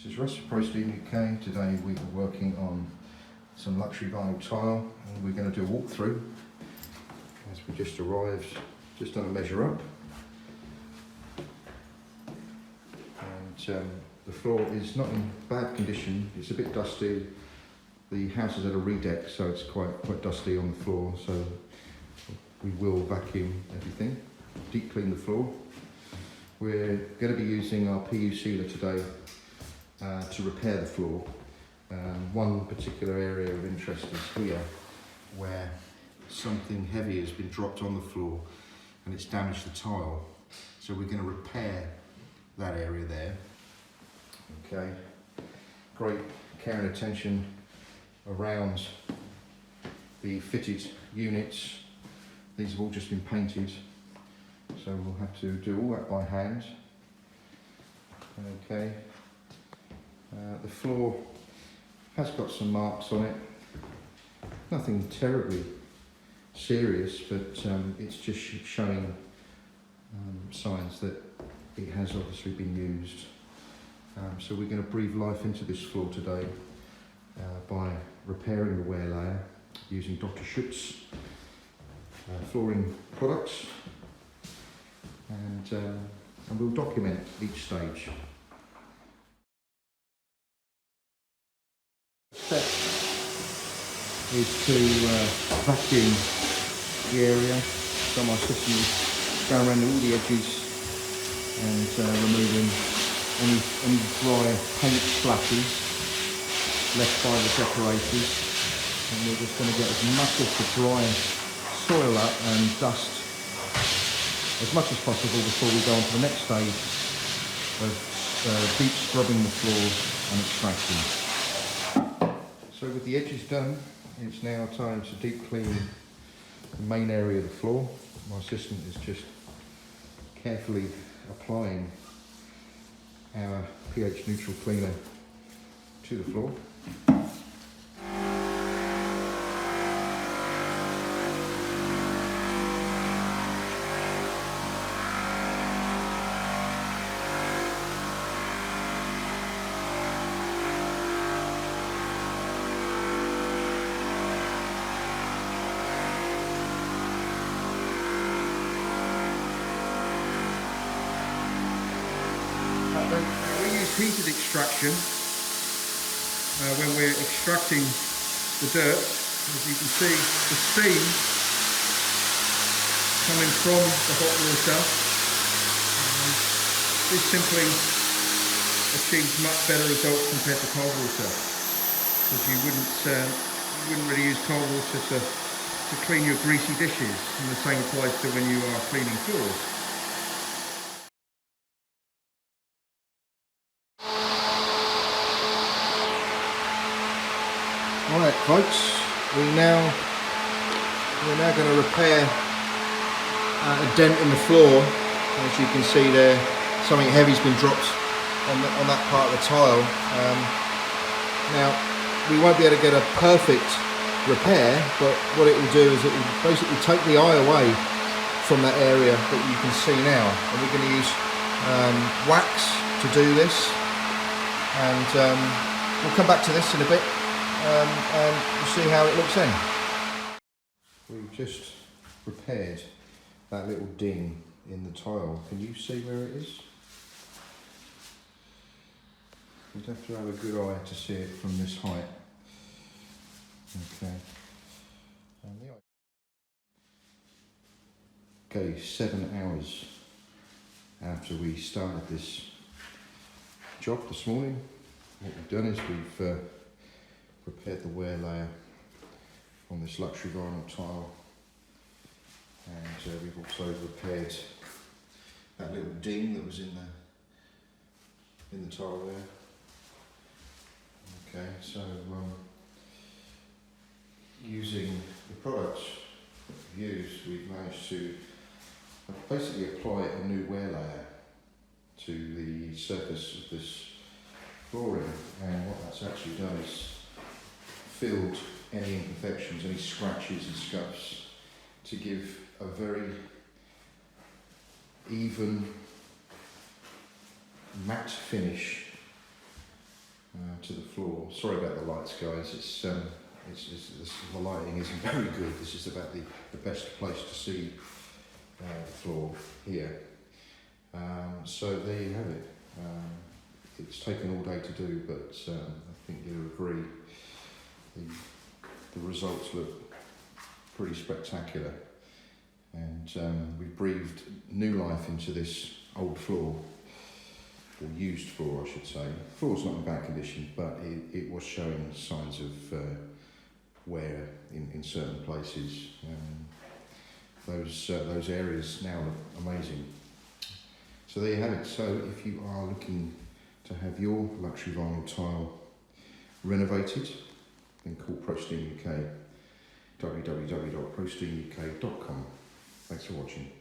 This is Russ from ProSteamUK. Today we are working on some luxury vinyl tile and we're going to do a walkthrough as we just arrived, just done a measure up. And the floor is not in bad condition, it's a bit dusty. The house is at a redeck, so it's quite dusty on the floor, so we will vacuum everything, deep clean the floor. We're going to be using our PU sealer today to repair the floor. One particular area of interest is here, where something heavy has been dropped on the floor and it's damaged the tile. So we're going to repair that area there. Okay, great care and attention around the fitted units. These have all just been painted, so we'll have to do all that by hand. Okay. The floor has got some marks on it, nothing terribly serious, but it's just showing signs that it has obviously been used. So we're going to breathe life into this floor today by repairing the wear layer using Dr. Schutz flooring products, and we'll document each stage. Step is to vacuum the area. So my system is going around all the edges and removing any dry paint splashes left by the decorators. And we're just going to get as much of the dry soil up and dust as much as possible before we go on to the next stage of deep scrubbing the floor and extracting. So with the edges done, it's now time to deep clean the main area of the floor. My assistant is just carefully applying our pH neutral cleaner to the floor. We use heated extraction when we're extracting the dirt. As you can see, the steam coming from the hot water. This simply achieves much better results compared to cold water, because you wouldn't really use cold water to clean your greasy dishes, and the same applies to when you are cleaning floors. Alright folks, we're now going to repair a dent in the floor. As you can see there, something heavy's been dropped on that part of the tile. Now, we won't be able to get a perfect repair, but what it will do is it will basically take the eye away from that area that you can see now. And we're going to use wax to do this, and we'll come back to this in a bit. And we'll see how it looks then. We've just repaired that little ding in the tile. Can you see where it is? You'd have to have a good eye to see it from this height. Okay. 7 hours after we started this job this morning, what we've done is we've prepared the wear layer on this luxury vinyl tile, and we've also repaired that little ding that was in the tile there. Okay, so using the products we've used, we've managed to basically apply a new wear layer to the surface of this flooring, and what that's actually done is filled any imperfections, any scratches and scuffs, to give a very even matte finish to the floor. Sorry about the lights, guys. The lighting isn't very good. This is about the best place to see the floor here. So there you have it. It's taken all day to do, but I think you'll agree the results look pretty spectacular. And we've breathed new life into this old floor, or used floor I should say. The floor's not in bad condition, but it was showing signs of wear in certain places. Those areas now look amazing. So there you have it. So if you are looking to have your luxury vinyl tile renovated, then call ProSteamUK, www.ProSteamUK.com. Thanks for watching.